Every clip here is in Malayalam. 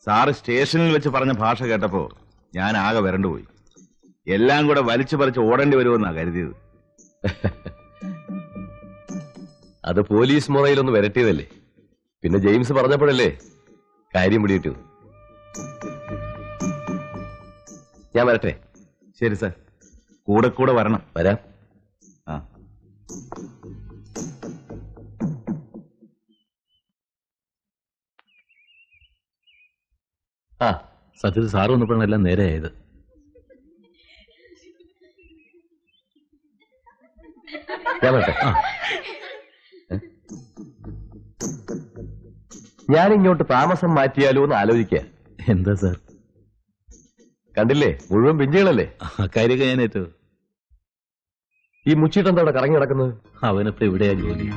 സാറ് സ്റ്റേഷനിൽ വെച്ച് പറഞ്ഞ ഭാഷ കേട്ടപ്പോ ഞാൻ ആകെ വരണ്ടുപോയി. എല്ലാം കൂടെ വലിച്ചു പറിച്ച് ഓടേണ്ടി വരുമെന്നാ കരുതിയത്. അത് പോലീസ് മുറയിലൊന്ന് വരട്ടിയതല്ലേ. പിന്നെ ജെയിംസ് പറഞ്ഞപ്പോഴല്ലേ കാര്യം പിടിയിട്ടു. ഞാൻ വരട്ടെ? ശരി സാർ, കൂടെ കൂടെ വരണം. വരാം. സത്യത്തിൽ സാറ് വന്നപ്പോഴാണ് എല്ലാം നേരെയായത്. ഞാൻ വരട്ടെ? ഞാനിങ്ങോട്ട് താമസം മാറ്റിയാലോ എന്ന് ആലോചിക്കുക. എന്താ സാർ? കണ്ടില്ലേ, മുഴുവൻ പിഞ്ചുകളല്ലേ. കാര്യമൊക്കെ ഞാൻ ഏറ്റു. ഈ മുച്ചിട്ടെന്താ അവിടെ കറങ്ങി നടക്കുന്നത്? അവനിപ്പോ ഇവിടെയാ ജോലി.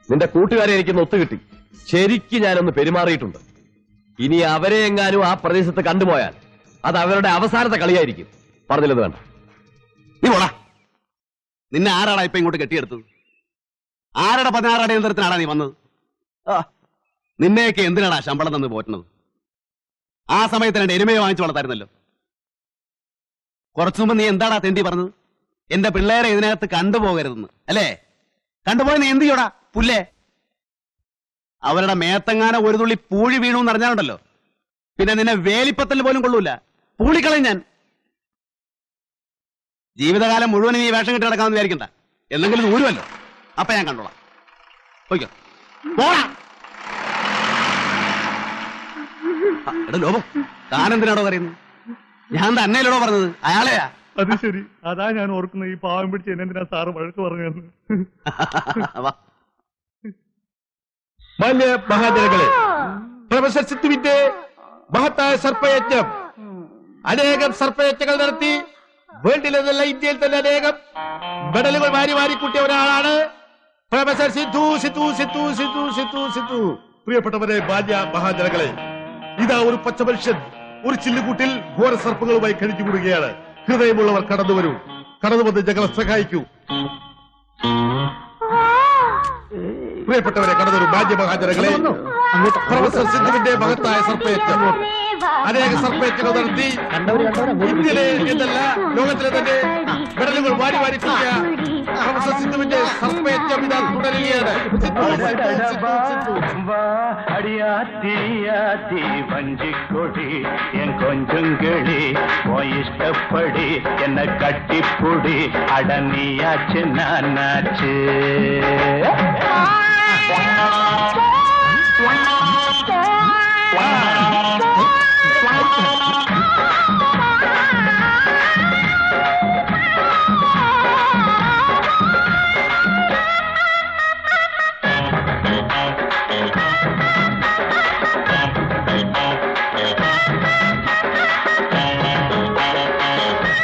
നിന്റെ കൂട്ടുകാരെ എനിക്കൊന്ന് ഒത്തുകിട്ടി. ശരിക്കും ഞാനൊന്ന് പെരുമാറിയിട്ടുണ്ട്. ഇനി അവരെ എങ്ങാനും ആ പ്രദേശത്ത് കണ്ടുപോയാൽ അത് അവരുടെ അവസാനത്തെ കളിയായിരിക്കും. പറഞ്ഞില്ലത് വേണ്ട. നീ പോടാ. നിന്നെ ആരാടാ ഇപ്പൊ ഇങ്ങോട്ട് കെട്ടിയെടുത്തത്? ആരുടെ 16 അടിയന്തരത്തിനാടാ നീ വന്നത്? നിന്നെയൊക്കെ എന്തിനാടാ ശമ്പളം തന്ന് പോറ്റുന്നത്? ആ സമയത്ത് 2 എരുമയെ വാങ്ങിച്ചു വളർത്തായിരുന്നല്ലോ. കുറച്ചു മുമ്പ് നീ എന്താടാ തെണ്ടി പറഞ്ഞത്? എന്റെ പിള്ളേരെ ഇതിനകത്ത് കണ്ടുപോകരുതെന്ന് അല്ലേ? കണ്ടുപോയി നീ എന്ത് ചെയ്യോടാ പുല്ലേ? അവരുടെ മേത്തങ്ങാനോ ഒരു തുള്ളി പൂഴി വീണു എന്ന് അറിഞ്ഞാലുണ്ടല്ലോ, പിന്നെ നിന്നെ വേലിപ്പത്തൽ പോലും കൊള്ളൂല. പൂളിക്കളയും ഞാൻ. ജീവിതകാലം മുഴുവൻ നീ വേഷം കെട്ടി നടക്കാമെന്ന് വിചാരിക്കണ്ട. എന്തെങ്കിലും ദൂരമല്ലോ, അപ്പൊ ഞാൻ കണ്ടോളാം. പോയിക്കോ, പോടാ. എടാ ലോപം, താനെന്തിനാടോ പറയുന്നത്? ഞാൻ തന്നെയല്ലോ പറഞ്ഞത്, അയാളെയാ. അത് ശരി, അതാ ഞാൻ ഓർക്കുന്നത്. ഈ പാവം പിടിച്ച് എന്തിനാ സാറ് വഴക്ക് പറഞ്ഞതെന്ന്. മാന്യ മഹാജനങ്ങളെ, പ്രൊഫസർ സിദ്ധുവിന്റെ മഹത്തായ സർപ്പയജ്ഞം, അനേകം സർപ്പയജ്ഞങ്ങൾ നടത്തി വേൾഡിൽ നിന്നല്ല ഇന്ത്യയിൽ തന്നെ അനേകം മെഡലുകൾ വാരി വാരി കൂട്ടിയ ഒരാളാണ് പ്രൊഫസർ സിദ്ധു. സിദ്ധു സിദ്ധു സിദ്ധു സിദ്ധു സിദ്ധു പ്രിയപ്പെട്ടവരെ, മാന്യ മഹാജനങ്ങളെ, ഇതാ ഒരു പച്ച മനുഷ്യൻ ഒരു ചില്ലുകൂട്ടിൽ ഘോര സർപ്പങ്ങളുമായി കഴിഞ്ഞുകൂടുകയാണ്. ഹൃദയമുള്ളവർ കടന്നു വരൂ, കടന്നു വന്ന് ഞങ്ങളെ സഹായിക്കൂ. പ്രിയപ്പെട്ടവരെ, കടന്നൊരു മാന്യ മഹാജനങ്ങളെ, പ്രൊഫസർ സിദ്ധുവിന്റെ മഹത്തായ സർപ്പയജ്ഞം, അനേക സർപ്പയജ്ഞങ്ങൾ നടത്തി ഇന്ത്യയിലെ എന്നല്ല ലോകത്തിലെ തന്നെ മെഡലുകൾ വാരി വാരി കൂട്ടിയ പ്രൊഫസർ സിദ്ധുവിന്റെ സർപ്പയജ്ഞം ഇതാ തുടരുകയാണ്. വഞ്ചിക്കൊടി എൻ കൊഞ്ചുംകിളി ഇഷ്ടപ്പെടി എന്നെ കട്ടിപ്പൊടി അടനിയാച്ച് നാനാച്ച്.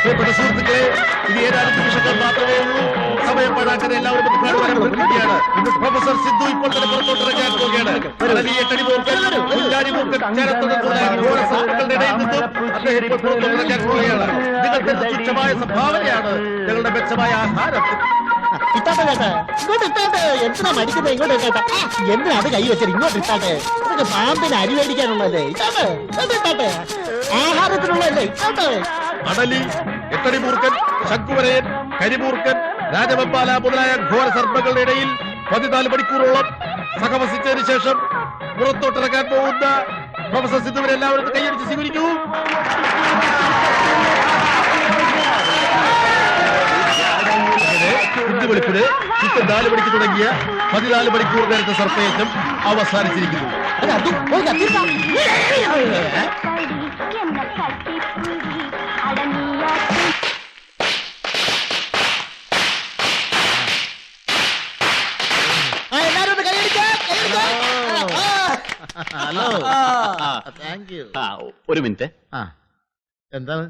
പ്രിയപ്പെട്ട സുഹൃത്തുക്കളെ, ഇത് ഏതാനും നിമിഷങ്ങൾ മാത്രമേ ഉള്ളൂ. സമയം പാഴാക്കാൻ എല്ലാവരും പ്രഖ്യാപിക്കുകയാണ്. പ്രൊഫസർ സിദ്ധു ഇപ്പോൾ തന്നെ പുറത്തോട്ടിറങ്ങാൻ പോവുകയാണ്. നിങ്ങൾക്ക് തുച്ഛമായ സംഭാവനയാണ് ഞങ്ങളുടെ മെച്ചമായ ആഹാരം. ഇട്ടാട്ടെ കേട്ടെ, ഇങ്ങോട്ട് ഇട്ടാട്ടെ. എന്തിനാ മടിക്കുന്നത്? ഇങ്ങോട്ട് ഇട്ടാട്ടെ. എന്തിനാ അത് കൈ വെച്ചത്? ഇങ്ങോട്ട് ഇട്ടാട്ടെ. ഇതൊക്കെ പാമ്പിന് അരി മേടിക്കാനുള്ളതല്ലേ? ഇട്ടാട്ടെ ഇട്ടാട്ടെ. ആഹാരത്തിനുള്ളതല്ലേ? ഇട്ടാട്ടെ. അടലി, എട്ടടിമൂർക്കൻ, ശംഖുവരയൻ, കരിമൂർക്കൻ, രാജവെപ്പാല മുതലായ ഘോര സർപ്പങ്ങളുടെ ഇടയിൽ 14 മണിക്കൂറോളം സഹവസിച്ചതിന് ശേഷം പുറത്തോട്ടിറങ്ങാൻ പോകുന്ന പ്രൊഫസർ സിദ്ധുവിനെ എല്ലാവരും കൈയടിച്ച് സ്വീകരിക്കൂ. ഇന്ന് വെളുപ്പിന് 4 മണിക്ക് തുടങ്ങിയ 14 മണിക്കൂർ നേരത്തെ സർപ്പയജ്ഞം അവസാനിച്ചിരിക്കുന്നു. ഹലോ, ഒരു മിനിറ്റ്. എന്താണ്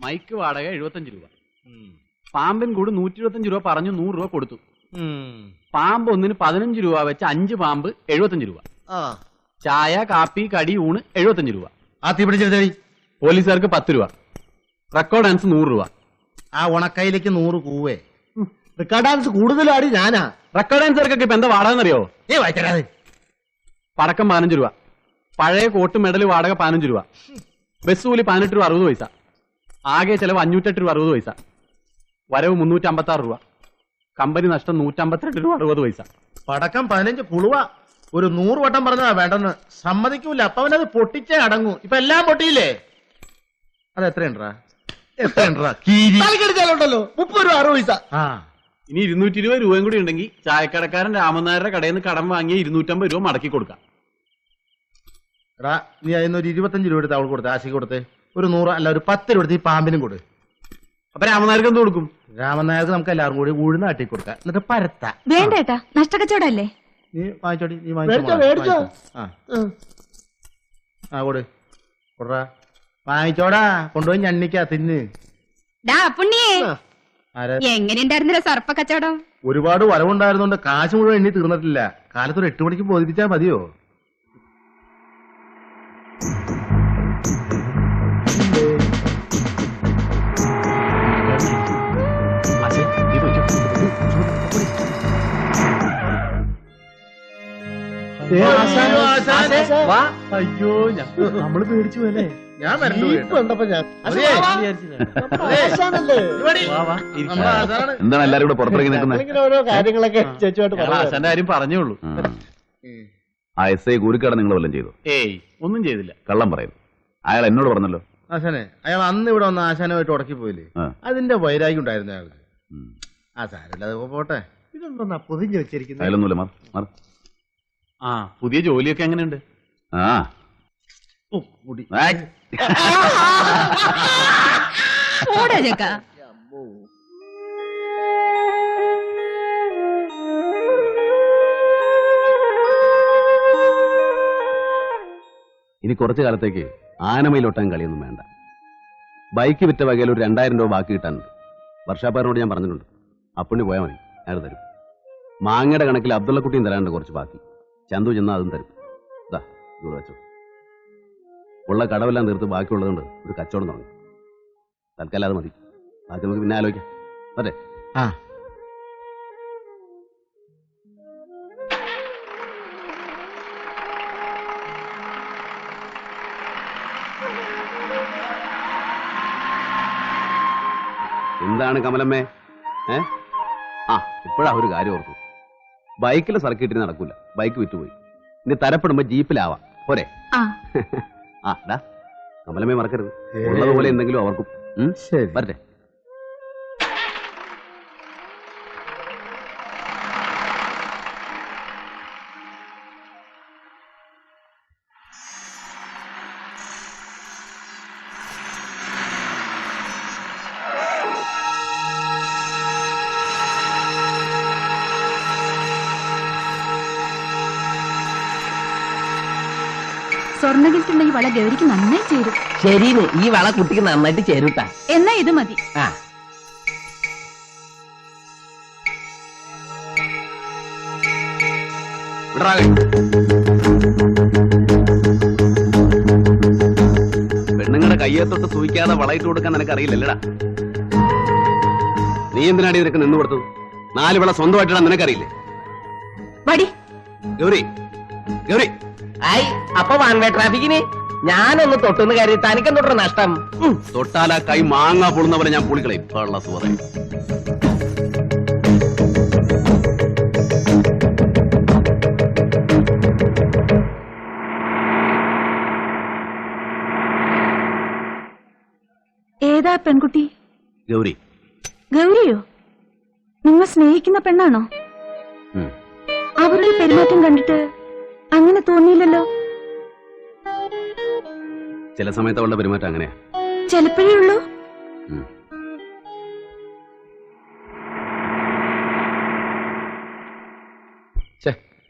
മൈക്ക് വാടക 75 രൂപ, പാമ്പിൻ കൂട് 125 രൂപ പറഞ്ഞു, 100 രൂപ കൊടുത്തു. പാമ്പ് ഒന്നിന് 15 രൂപ വെച്ച് 5 പാമ്പ് 75 രൂപ. ചായ കാപ്പി കടി ഊണ് 75 രൂപ. ആ തീ പിടിച്ചെടുത്തടി. പോലീസുകാർക്ക് 10 രൂപ. റെക്കോർഡ് ഡാൻസ് 100 രൂപ. ആ ഉണക്കയിലേക്ക് 100 കൂവേ. റെക്കോർഡ് ഡാൻസ് കൂടുതലാടി ഞാനാ. റെക്കോർഡ് ഡാൻസർക്കൊക്കെ ഇപ്പൊ എന്താ വാടക എന്നറിയോ? വായിക്കാതെ. പടക്കം 15 രൂപ, പഴയ കോട്ട് മെഡൽ വാടക 15 രൂപ, ബസ് കൂലി 18 രൂപ 60 പൈസ, ആകെ ചെലവ് 508 രൂപ 60 പൈസ, വരവ് 356 രൂപ, കമ്പനി നഷ്ടം 152 രൂപ 60 പൈസ. പടക്കം 15 കുളുവ. ഒരു 100 വട്ടം പറഞ്ഞതാ വേണ്ടെന്ന്. സമ്മതിക്കൂല. അപ്പൊ അവനത് പൊട്ടിച്ചേ അടങ്ങൂ. ഇപ്പൊ എല്ലാം പൊട്ടിയില്ലേ? അത് എത്രയുണ്ടാ? എത്രയുണ്ടാ? തലക്കെടുത്താലുണ്ടല്ലോ 30 രൂപ 60 പൈസ. ഇനി 220 രൂപയും കൂടി ഉണ്ടെങ്കിൽ ചായക്കടക്കാരൻ രാമനായരുടെ കടയിൽ നിന്ന് കടം വാങ്ങിയ 250 രൂപ മടക്കി കൊടുക്കാം. എടാ നീ അതിനൊരു 25 രൂപ എടുത്ത് അവൾ കൊടുത്തേ, ആശയ്ക്ക് കൊടുത്തേ. ഒരു 100 അല്ല ഒരു 10 രൂപ എടുത്ത് ഈ പാമ്പിനും കൊടു. അപ്പൊ രാമനായർക്ക് എന്ത് കൊടുക്കും? രാമനായർക്ക് നമുക്ക് എല്ലാവരും കൂടി ഉഴുന്നാട്ടി കൊടുക്കാം, എന്നിട്ട് പരത്ത. വേണ്ട ഏട്ടാ, നഷ്ടക്കച്ചവടല്ലേ? നീ വാങ്ങിച്ചോടി, നീ വാങ്ങിച്ചോ. ആ കൊടു, കൊടുറാ, വാങ്ങിച്ചോടാ, കൊണ്ടുപോയി ഞണ്ണിക്കാ തിന്ന്. പുണ്യേ, ആരാ? എങ്ങനെയുണ്ടായിരുന്നില്ല സർപ്പ കച്ചവടം? ഒരുപാട് വരവുണ്ടായിരുന്നോണ്ട് കാശ് മുഴുവൻ എണ്ണി തീർന്നിട്ടില്ല. കാലത്തൊരു 8 മണിക്ക് ബോധിപ്പിച്ചാൽ മതിയോ? അയ്യോ നമ്മള് പേടിച്ചു അല്ലേ? ഞാൻ എന്താണ് എല്ലാരും കൂടെ പുറത്തിറങ്ങി നിൽക്കുന്നത്? ഓരോ കാര്യങ്ങളൊക്കെ ചേച്ചുമായിട്ട് ആശാന്റെ കാര്യം പറഞ്ഞോളൂ. ആ SI കൂലിക്കട നിങ്ങൾ വല്ലതും ചെയ്തു? ഏയ് ഒന്നും ചെയ്തില്ല. കള്ളം പറയുന്നു. അയാൾ എന്നോട് പറഞ്ഞല്ലോ. ആശാനെ, അയാൾ അന്ന് ഇവിടെ വന്ന് ആശാനുമായിട്ട് ഉടക്കി പോയില്ലേ? അതിന്റെ വൈരാഗ്യം ഉണ്ടായിരുന്നു അയാൾക്ക്. ആ സാരമില്ല, അത് പോട്ടെ. ഇതെന്താ പൊതിഞ്ഞു വെച്ചിരിക്കുന്നത്? അയാളൊന്നുമില്ല, മാർ. ആ പുതിയ ജോലിയൊക്കെ എങ്ങനെയുണ്ട്? ആ മുടി ഇനി കുറച്ചു കാലത്തേക്ക് ആനമയിലൊട്ടാൻ കളിയൊന്നും വേണ്ട. ബൈക്ക് വിറ്റ വകയിൽ ഒരു 2000 രൂപ ബാക്കി കിട്ടാനുണ്ട്. വർഷാപ്പാരനോട് ഞാൻ പറഞ്ഞിട്ടുണ്ട്. അപ്പുണ്ണി പോയാൽ മതി, അയാൾ തരും. മാങ്ങയുടെ കണക്കിൽ അബ്ദുള്ളക്കുട്ടിയും തരാനുണ്ട് കുറച്ച് ബാക്കി. ചന്തു ചെന്നാൽ അതും തരും. ഇതാ ഇവിടെ വെച്ചോ. ഉള്ള കടവെല്ലാം തീർത്ത് ബാക്കിയുള്ളതുകൊണ്ട് ഒരു കച്ചവടം തുടങ്ങി. തൽക്കാലം അത് മതി, ബാക്കി നമുക്ക് പിന്നെ ആലോചിക്കാം. അതെ. എന്താണ് കമലമ്മേ? ഇപ്പോഴാ ഒരു കാര്യം ഓർത്തു. ബൈക്കിൽ സർക്കിട്ടിന് നടക്കൂല, ബൈക്ക് വിറ്റുപോയി. ഇനി തരപ്പെടുമ്പോ ജീപ്പിലാവാം, പോരെ? കമലമ്മേ മറക്കരുത്, ഉള്ളതുപോലെ എന്തെങ്കിലും അവർക്കും. വരട്ടെ. സ്വർണ്ണകിൽട്ടുണ്ടെങ്കിൽ വള ഗൗരിക്ക് നന്നായി ചേരും. ശരിന്ന്, ഈ വള കുട്ടിക്ക് നന്നായിട്ട് ചേരൂട്ടാ. എന്നാ ഇത് മതി. പെണ്ണുങ്ങളുടെ കയ്യെത്തൊട്ട് സൂയിക്കാതെ വളയിട്ട് കൊടുക്കാൻ നിനക്ക് അറിയില്ലല്ലടാ. നീ എന്തിനാടി നിനക്ക് നിന്ന് കൊടുത്തത്? 4 വള സ്വന്തമായിട്ടാ നിനക്കറിയില്ലേ? ഗൗരി, ഗൗരി. ആയി അപ്പൊ വാൻവേ ട്രാഫിക്കിന് ഞാനൊന്ന് തൊട്ടുന്ന കാര്യം തനിക്കും തൊട്ട നഷ്ടം. തൊട്ടാലാ കൈ മാങ്ങ പൊളുന്നവരെ ഞാൻ പൊളിക്കളയും. കള്ള സുഹൃത്തെ. ഏതാ പെൺകുട്ടി? ഗൗരി. ഗൗരിയോ? നിങ്ങൾ സ്നേഹിക്കുന്ന പെണ്ണാണോ? അവരുടെ പെരുമാറ്റം കണ്ടിട്ട് അങ്ങനെ തോന്നിയില്ലല്ലോ. ചില സമയത്ത് അവളുടെ പെരുമാറ്റം അങ്ങനെയാ. ചിലപ്പോഴേ ഉള്ളൂ.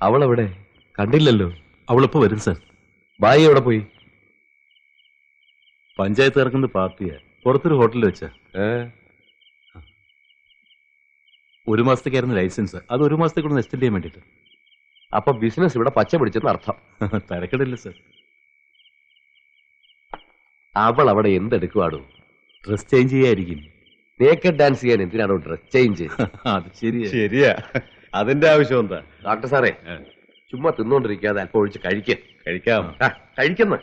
അവളെവിടെ? കണ്ടില്ലല്ലോ. അവളിപ്പോ വരും സാർ. ബായി എവിടെ പോയി? പഞ്ചായത്ത് ഇറക്കുന്ന പാർട്ടിയാ, പുറത്തൊരു ഹോട്ടലിൽ വെച്ചാ. 1 മാസത്തേക്കായിരുന്നു ലൈസൻസ്, അത് 1 മാസത്തേക്കൊന്ന് എക്സ്റ്റെൻഡ് ചെയ്യാൻ വേണ്ടിട്ട്. അപ്പൊ ബിസിനസ് ഇവിടെ പച്ച പിടിച്ചെന്ന് അർത്ഥം. തരക്കടില്ല സാർ. അവൾ അവിടെ എന്തെടുക്കുവാടോ? ഡ്രസ് ചേഞ്ച് ചെയ്യായിരിക്കും. നേക്കഡ് ഡാൻസ് ചെയ്യാൻ എന്തിനാണോ ഡ്രസ് ചേഞ്ച്? അത് ശരിയാ. ശരിയാ, അതിന്റെ ആവശ്യം എന്താ? ഡോക്ടർ സാറേ, ചുമ്മാ തിന്നോണ്ടിരിക്കാതെ അല്പം ഒഴിച്ച് കഴിക്കാം. കഴിക്കുന്ന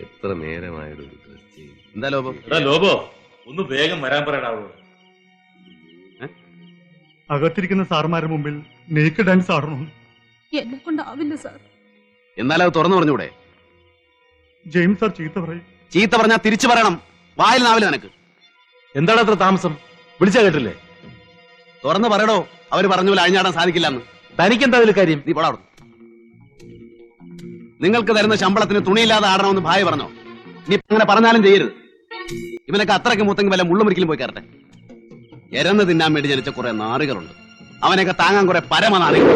എത്ര നേരമായത് ഡ്രസ് ചേഞ്ച്. എന്താ ലോപം? ലോബോ, ഒന്ന് വേഗം വരാൻ പറയടാ അവളോട്. അകത്തിരിക്കുന്ന സാറുമാരുടെ മുമ്പിൽ നെയ്ക്ക് ഡാൻസ് ആടണം. എന്നെ കൊണ്ടാവില്ല സാർ. എന്നാലത് തുറന്നു പറഞ്ഞൂടെ? ജെയിംസ് സാർ ചീത്ത പറയും. ചീത്ത പറഞ്ഞാൽ തിരിച്ചു പറയണം. വായിൽ നാവില്ല നിനക്ക്. എന്താണ് അത്ര താമസം? വിളിച്ചാ കേട്ടില്ലേ? തുറന്നു പറയടോ. അവര് പറഞ്ഞ പോലെ അഴിഞ്ഞാടാൻ സാധിക്കില്ലെന്ന്. തനിക്കെന്താ അതിൽ കാര്യം? നീ പോടാ. നിങ്ങൾക്ക് തരുന്ന ശമ്പളത്തിന് തുണിയില്ലാതെ ആടണമെന്ന് ഭാര്യ പറഞ്ഞോ? നീ അങ്ങനെ പറഞ്ഞാലും ചെയ്യരുത്. ഇവനൊക്കെ അത്രയ്ക്ക് മൂത്തെങ്കിൽ വല്ല മുള്ളുമുറിക്കലും പോയി കയറട്ടെ. എരന്ന് തിന്നാൻ വേണ്ടി ജനിച്ച കുറെ നാറികളുണ്ട്. അവനെയൊക്കെ താങ്ങാൻ കുറെ പരമനാറികൾ.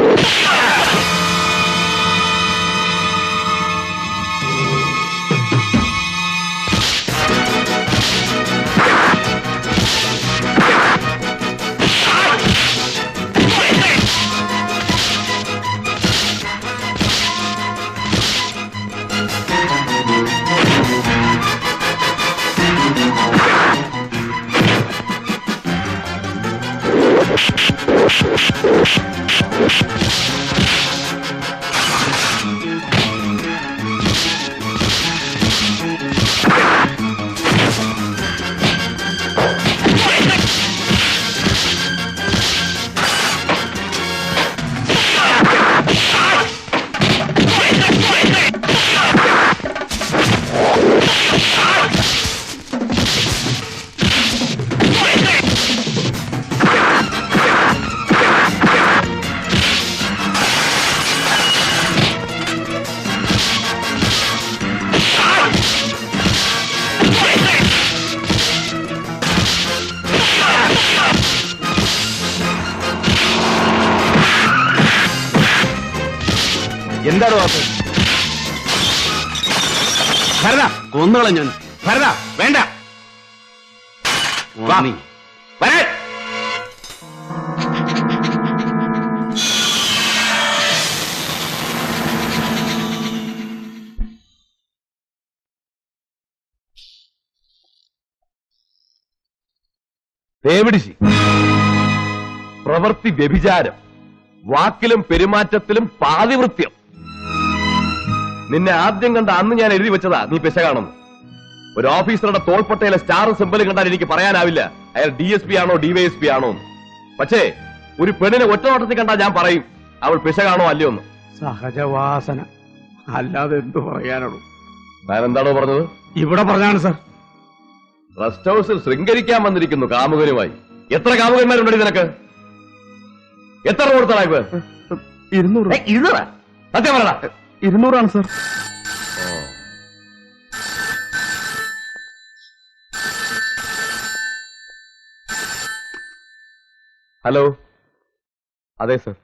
എന്താണ് വാക്ക്? ഭരത, കൊന്നുകളഞ്ഞ ഞാൻ. ഭരത, വേണ്ട. വാ, നീ വരാൻ. തേവിടിശി, പ്രവൃത്തി വ്യഭിചാരം, വാക്കിലും പെരുമാറ്റത്തിലും പാതിവൃത്യം. നിന്നെ ആദ്യം കണ്ട അന്ന് ഞാൻ എഴുതി വെച്ചതാ നീ പെശകാണെന്ന്. ഒരു ഓഫീസറുടെ തോൾപ്പട്ടയിലെ സ്റ്റാർ സിമ്പൽ കണ്ടാൽ എനിക്ക് പറയാനാവില്ല അയാൾ DSP ആണോ DYSP ആണോ എന്ന്. പക്ഷേ ഒരു പെണ്ണിനെ ഒറ്റ നോട്ടത്തിൽ കണ്ടാൽ ഞാൻ പറയും അവൾ പെശകാണോ അല്ലയോ എന്ന്. സഹജവാസന, അല്ലാതെ എന്തു പറയാനുള്ളൂ? ഞാൻ എന്താണോ പറഞ്ഞത്? ഇവിടെ പറഞ്ഞാണ് സാർ. റെസ്റ്റ് ഹൗസിൽ ശൃംഗരിക്കാൻ വന്നിരിക്കുന്നു കാമുകനുമായി. എത്ര കാമുകന്മാരുണ്ടടി നിനക്ക്? എത്ര കൊടുത്തടാ ഇപ്പൊ? 200. സത്യം പറയടാ. 200 സാർ. ഹലോ, അതെ സർ.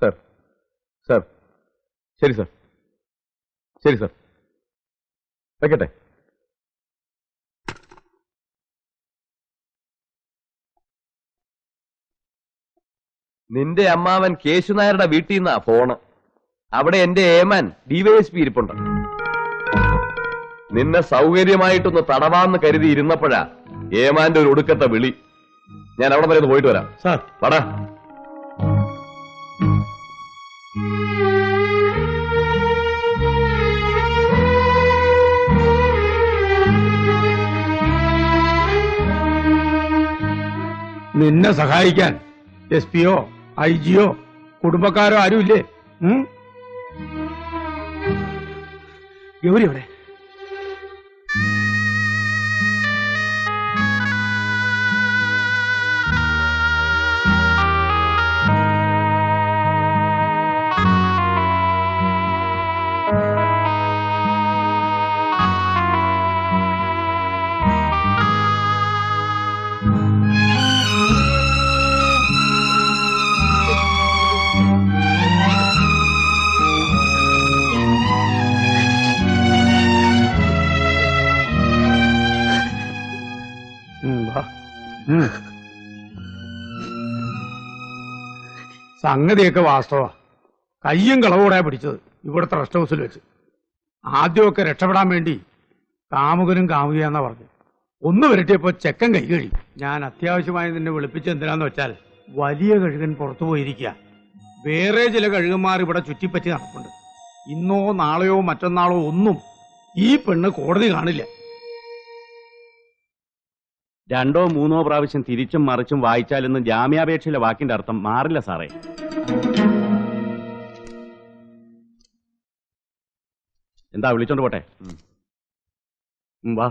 സർ സർ ശരി സർ, ശരി സർ, വെക്കട്ടെ. നിന്റെ അമ്മാവൻ കേശുനായരുടെ വീട്ടിൽ നിന്നാ ഫോണ്. അവിടെ എന്റെ ഏമാൻ DYSP ഇരിപ്പുണ്ട്. നിന്നെ സൗകര്യമായിട്ടൊന്ന് തടവാന്ന് കരുതി ഇരുന്നപ്പോഴാ ഏമാന്റെ ഒരു ഒടുക്കത്തെ വിളി. ഞാൻ അവിടെ വരെ ഒന്ന് പോയിട്ട് വരാം. സാർ, പടാ. നിന്നെ സഹായിക്കാൻ SP-യോ IG-യോ കുടുംബക്കാരോ ആരുമില്ലേ? ഗൗരി എവിടെ? സംഗതിയൊക്കെ വാസ്തവ. കയ്യും കളവോടെ പിടിച്ചത് ഇവിടുത്തെ റെസ്റ്റ് ഹൗസിൽ വെച്ച്. ആദ്യമൊക്കെ രക്ഷപ്പെടാൻ വേണ്ടി കാമുകനും കാമുകയാന്നാ പറഞ്ഞു. ഒന്ന് വരട്ടിയപ്പോ ചെക്കൻ കൈ കഴി. ഞാൻ അത്യാവശ്യമായി നിന്നെ വിളിപ്പിച്ച് എന്തിനാന്ന് വെച്ചാൽ വലിയ കഴുകൻ പുറത്തു പോയിരിക്കുക. വേറെ ചില കഴുകന്മാർ ഇവിടെ ചുറ്റിപ്പറ്റി നടപ്പുണ്ട്. ഇന്നോ നാളെയോ മറ്റന്നാളോ ഒന്നും ഈ പെണ്ണ് കോടതി കാണില്ല. 2 or 3 പ്രാവശ്യം തിരിച്ചും മറിച്ചും വായിച്ചാലൊന്നും ജാമ്യാപേക്ഷയിലെ വാക്കിന്റെ അർത്ഥം മാറില്ല സാറേ. എന്താ വിളിച്ചോണ്ട് പോട്ടെ? വാ.